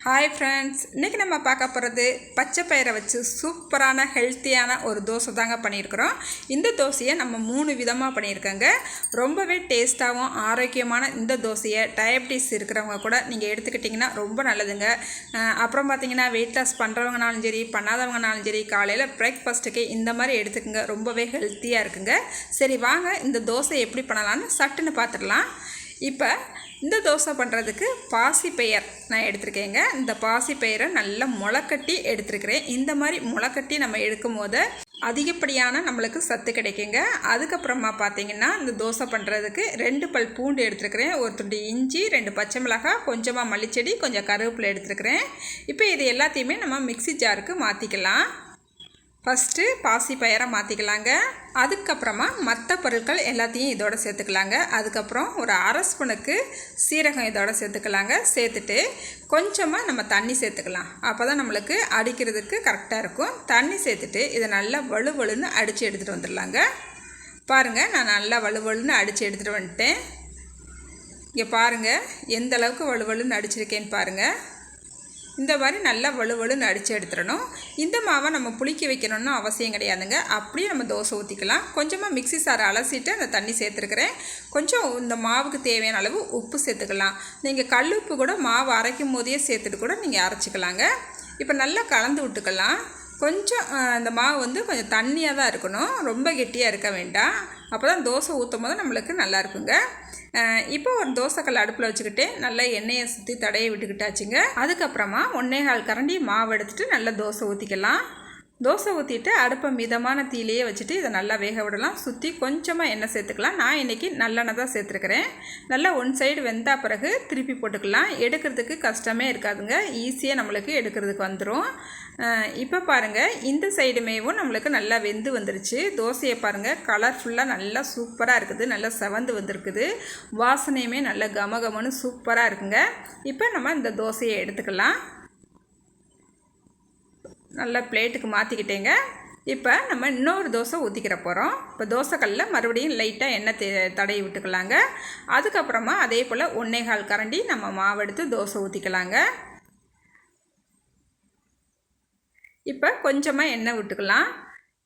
Hi friends, இன்றைக்கி நம்ம பார்க்க போகிறது பச்சை பயிரை வச்சு சூப்பரான ஹெல்த்தியான ஒரு தோசை தாங்க பண்ணியிருக்கிறோம். இந்த தோசையை நம்ம 3 விதமாக பண்ணியிருக்கோங்க. ரொம்பவே டேஸ்ட்டாகவும் ஆரோக்கியமான இந்த தோசையை டயபிட்டிஸ் இருக்கிறவங்க கூட நீங்கள் எடுத்துக்கிட்டிங்கன்னா ரொம்ப நல்லதுங்க. அப்புறம் பார்த்திங்கன்னா வெயிட் லாஸ் பண்ணுறவங்கனாலும் சரி பண்ணாதவங்கனாலும் சரி காலையில் பிரேக்ஃபாஸ்ட்டுக்கு இந்த மாதிரி எடுத்துக்கோங்க. ரொம்பவே ஹெல்த்தியாக இருக்குங்க. சரி வாங்க இந்த தோசை எப்படி பண்ணலான்னு சட்டுன்னு பார்த்துடலாம். இப்போ இந்த தோசை பண்ணுறதுக்கு பாசிப்பயிர் நான் எடுத்துருக்கேங்க. இந்த பாசிப்பயிரை நல்லா முளைக்கட்டி எடுத்துருக்கிறேன். இந்த மாதிரி முளைக்கட்டி நம்ம எடுக்கும் போது அதிகப்படியான நம்மளுக்கு சத்து கிடைக்குங்க. அதுக்கப்புறமா பார்த்திங்கன்னா இந்த தோசை பண்ணுறதுக்கு 2 பல் பூண்டு எடுத்துருக்கிறேன், ஒரு துண்டு இஞ்சி, 2 பச்சை மிளகாய், கொஞ்சமாக மல்லிச்செடி, கொஞ்சம் கருவேப்பிலை எடுத்துருக்கிறேன். இப்போ இது எல்லாத்தையுமே நம்ம மிக்ஸி ஜாருக்கு மாற்றிக்கலாம். ஃபஸ்ட்டு பாசி பயிரை மாற்றிக்கலாங்க. அதுக்கப்புறமா மற்ற பொருட்கள் எல்லாத்தையும் இதோட சேர்த்துக்கலாங்க. அதுக்கப்புறம் ஒரு அரை ஸ்பூனுக்கு சீரகம் இதோட சேர்த்துக்கலாங்க. சேர்த்துட்டு கொஞ்சமாக நம்ம தண்ணி சேர்த்துக்கலாம். அப்போ தான் நம்மளுக்கு அடிக்கிறதுக்கு கரெக்டாக இருக்கும். தண்ணி சேர்த்துட்டு இதை நல்லா வலுவலுன்னு அடித்து எடுத்துகிட்டு வந்துடலாங்க. பாருங்கள், நான் நல்லா வலுவலுன்னு அடித்து எடுத்துகிட்டு வந்துட்டேன். இங்கே பாருங்கள் எந்த அளவுக்கு வலுவலுன்னு அடிச்சிருக்கேன்னு பாருங்கள். இந்த மாதிரி நல்லா வலுவலுன்னு அடித்து எடுத்துடணும். இந்த மாவை நம்ம புளிக்க வைக்கணும்னு அவசியம் கிடையாதுங்க. அப்படியே நம்ம தோசை ஊற்றிக்கலாம். கொஞ்சமாக மிக்ஸி சாரை அலசிட்டு அந்த தண்ணி சேர்த்துருக்கிறேன். கொஞ்சம் இந்த மாவுக்கு தேவையான அளவு உப்பு சேர்த்துக்கலாம். நீங்கள் கல் உப்பு கூட மாவு அரைக்கும் போதே சேர்த்துட்டு கூட நீங்கள் அரைச்சிக்கலாங்க. இப்போ நல்லா கலந்து விட்டுக்கலாம். கொஞ்சம் இந்த மாவு வந்து கொஞ்சம் தண்ணியாக தான் இருக்கணும், ரொம்ப கெட்டியாக இருக்க வேண்டாம். அப்போ தான் தோசை ஊற்றும் போது நம்மளுக்கு நல்லா இருக்குங்க. இப்போ ஒரு தோசைக்கல் அடுப்பில் வச்சுக்கிட்டு நல்லா எண்ணெயை சுற்றி தடையை விட்டுக்கிட்டாச்சுங்க. அதுக்கப்புறமா 1/4 கரண்டி மாவு எடுத்துகிட்டு நல்லா தோசை ஊற்றிக்கலாம். தோசை ஊற்றிட்டு அடுப்பை மிதமான தீலையே வச்சுட்டு இதை நல்லா வேக விடலாம். சுற்றி கொஞ்சமாக எண்ணெய் சேர்த்துக்கலாம். நான் இன்றைக்கி நல்லெண்ணெய் தான் சேர்த்துருக்கிறேன். நல்லா ஒன் சைடு வெந்தா பிறகு திருப்பி போட்டுக்கலாம். எடுக்கிறதுக்கு கஷ்டமே இருக்காதுங்க, ஈஸியாக நம்மளுக்கு எடுக்கிறதுக்கு வந்துடும். இப்போ பாருங்கள், இந்த சைடுமேவும் நம்மளுக்கு நல்லா வெந்து வந்துருச்சு. தோசையை பாருங்கள், கலர்ஃபுல்லாக நல்லா சூப்பராக இருக்குது, நல்லா செவந்து வந்திருக்குது. வாசனையுமே நல்லா கமகமன்னு சூப்பராக இருக்குங்க. இப்போ நம்ம இந்த தோசையை எடுத்துக்கலாம். நல்லா பிளேட்டுக்கு மாற்றிக்கிட்டேங்க. இப்போ நம்ம இன்னொரு தோசை ஊற்றிக்கிற போகிறோம். இப்போ தோசைக்கல்லில் மறுபடியும் லைட்டாக எண்ணெய் தடவி விட்டுக்கலாங்க. அதுக்கப்புறமா அதே போல் 1/4 கரண்டி நம்ம மாவு எடுத்து தோசை ஊற்றிக்கலாங்க. இப்போ கொஞ்சமாக எண்ணெய் விட்டுக்கலாம்.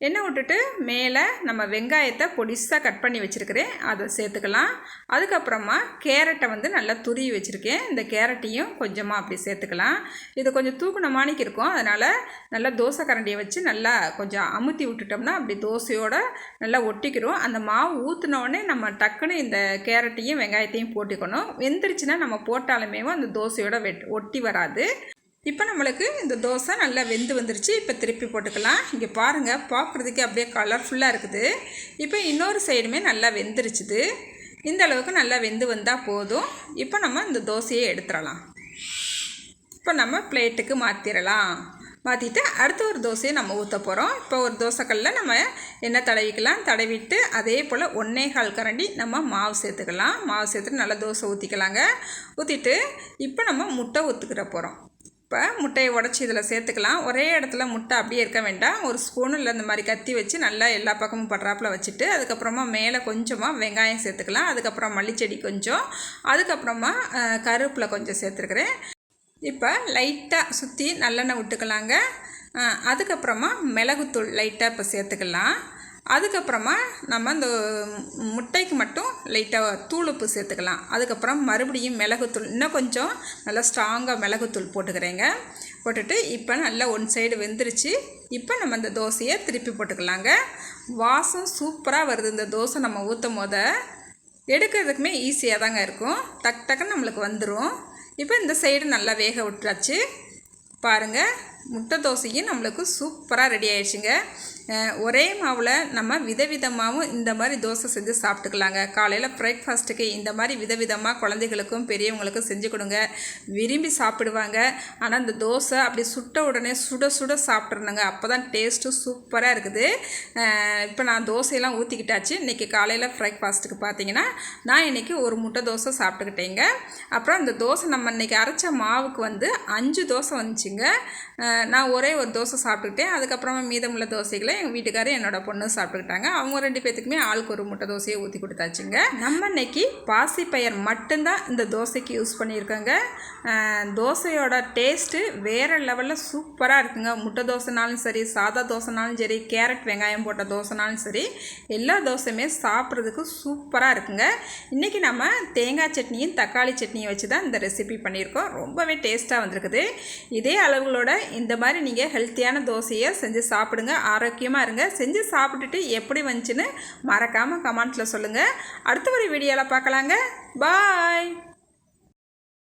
எண்ணெய் விட்டுட்டு மேலே நம்ம வெங்காயத்தை பொடிசாக கட் பண்ணி வச்சுருக்கிறேன், அதை சேர்த்துக்கலாம். அதுக்கப்புறமா கேரட்டை வந்து நல்லா துருவி வச்சுருக்கேன். இந்த கேரட்டையும் கொஞ்சமாக அப்படி சேர்த்துக்கலாம். இது கொஞ்சம் தூக்குனமானிக்கு இருக்கும், அதனால் நல்லா தோசை கரண்டியை வச்சு நல்லா கொஞ்சம் அமுத்தி விட்டுட்டோம்னா அப்படி தோசையோடு நல்லா ஒட்டிக்கிறோம். அந்த மாவு ஊற்றினோடனே நம்ம டக்குன்னு இந்த கேரட்டையும் வெங்காயத்தையும் போட்டுக்கணும். வெந்துருச்சுன்னா நம்ம போட்டாலுமே அந்த தோசையோட ஒட்டி வராது. இப்போ நம்மளுக்கு இந்த தோசை நல்லா வெந்து வந்துருச்சு. இப்போ திருப்பி போட்டுக்கலாம். இங்கே பாருங்கள், பார்க்குறதுக்கு அப்படியே கலர்ஃபுல்லாக இருக்குது. இப்போ இன்னொரு சைடுமே நல்லா வெந்துருச்சுது. இந்த அளவுக்கு நல்லா வெந்து வந்தால் போதும். இப்போ நம்ம இந்த தோசையை எடுத்துடலாம். இப்போ நம்ம பிளேட்டுக்கு மாற்றிடலாம். மாற்றிட்டு அடுத்த ஒரு தோசையை நம்ம ஊற்ற போகிறோம். இப்போ ஒரு தோசைக்கல்லில் நம்ம எண்ணெய் தடவிக்கலாம். தடவிட்டு அதே போல் 1/4 கரண்டி நம்ம மாவு சேர்த்துக்கலாம். மாவு சேர்த்துட்டு நல்லா தோசை ஊற்றிக்கலாங்க. ஊற்றிட்டு இப்போ நம்ம முட்டை ஊற்றுக்கிற போகிறோம். இப்போ முட்டையை உடச்சி இதில் சேர்த்துக்கலாம். ஒரே இடத்துல முட்டை அப்படியே இருக்க வேண்டாம். ஒரு ஸ்பூனு இல்லை இந்த மாதிரி கத்தி வச்சு நல்லா எல்லா பக்கமும் படுறாப்பில் வச்சுட்டு அதுக்கப்புறமா மேலே கொஞ்சமாக வெங்காயம் சேர்த்துக்கலாம். அதுக்கப்புறம் மல்லிச்செடி கொஞ்சம், அதுக்கப்புறமா கருவேப்பிலை கொஞ்சம் சேர்த்துருக்குறேன். இப்போ லைட்டாக சுற்றி நல்லெண்ணெய் விட்டுக்கலாங்க. அதுக்கப்புறமா மிளகுத்தூள் லைட்டாக இப்போ சேர்த்துக்கலாம். அதுக்கப்புறமா நம்ம இந்த முட்டைக்கு மட்டும் லைட்டாக தூளுப்பு சேர்த்துக்கலாம். அதுக்கப்புறம் மறுபடியும் மிளகுத்தூள், இன்னும் கொஞ்சம் நல்லா ஸ்ட்ராங்காக மிளகுத்தூள் போட்டுக்கிறேங்க. போட்டுட்டு இப்போ நல்லா ஒன் சைடு வெந்துருச்சு. இப்போ நம்ம இந்த தோசையை திருப்பி போட்டுக்கலாங்க. வாசம் சூப்பராக வருது. இந்த தோசை நம்ம ஊற்றும் போது எடுக்கிறதுக்குமே ஈஸியாக தாங்க இருக்கும். டக் டக்குன்னு நம்மளுக்கு வந்துடும். இப்போ இந்த சைடு நல்லா வேக விட்டுறாச்சு. பாருங்கள், முட்டை தோசையும் நம்மளுக்கு சூப்பராக ரெடி ஆயிடுச்சுங்க. ஒரே மாவில் நம்ம விதவிதமாகவும் இந்த மாதிரி தோசை செஞ்சு சாப்பிட்டுக்கலாங்க. காலையில் பிரேக்ஃபாஸ்ட்டுக்கு இந்த மாதிரி விதவிதமாக குழந்தைகளுக்கும் பெரியவங்களுக்கும் செஞ்சு கொடுங்க, விரும்பி சாப்பிடுவாங்க. ஆனால் இந்த தோசை அப்படி சுட்ட உடனே சுட சுட சாப்பிட்றணுங்க, அப்போ தான் டேஸ்ட்டு சூப்பராக இருக்குது. இப்போ நான் தோசையெல்லாம் ஊற்றிக்கிட்டாச்சு. இன்றைக்கி காலையில் பிரேக்ஃபாஸ்ட்டுக்கு பார்த்தீங்கன்னா நான் இன்றைக்கி ஒரு முட்டை தோசை சாப்பிட்டுக்கிட்டேங்க. அப்புறம் இந்த தோசை நம்ம இன்றைக்கி அரைச்ச மாவுக்கு வந்து 5 தோசை வந்துச்சுங்க. நான் ஒரே ஒரு தோசை சாப்பிட்டுக்கிட்டேன். அதுக்கப்புறமா மீதமுள்ள தோசைகளை சாப்பிடல, எங்கள் வீட்டுக்காரர் என்னோட பொண்ணு சாப்பிட்டுக்கிட்டாங்க. அவங்க 2 பேத்துக்குமே ஆளுக்கு ஒரு முட்டை தோசையை ஊற்றி கொடுத்தாச்சுங்க. நம்ம இன்னைக்கு பாசிப்பயிர் மட்டும்தான் இந்த தோசைக்கு யூஸ் பண்ணியிருக்கோங்க. தோசையோட டேஸ்ட்டு வேறு லெவலில் சூப்பராக இருக்குங்க. முட்டை தோசைனாலும் சரி, சாதா தோசைனாலும் சரி, கேரட் வெங்காயம் போட்ட தோசைனாலும் சரி, எல்லா தோசையுமே சாப்பிட்றதுக்கு சூப்பராக இருக்குங்க. இன்றைக்கி நம்ம தேங்காய் சட்னியும் தக்காளி சட்னியும் வச்சு தான் இந்த ரெசிபி பண்ணியிருக்கோம். ரொம்பவே டேஸ்ட்டாக வந்திருக்குது. இதே அளவுகளோட இந்த மாதிரி நீங்கள் ஹெல்த்தியான தோசையை செஞ்சு சாப்பிடுங்க. ஆரோக்கியமாக இருங்க. செஞ்சு சாப்பிட்டுட்டு எப்படி வந்துச்சுன்னு மறக்காமல் கமெண்ட்டில் சொல்லுங்கள். அடுத்த ஒரு வீடியோவில் பார்க்கலாங்க. பாய்.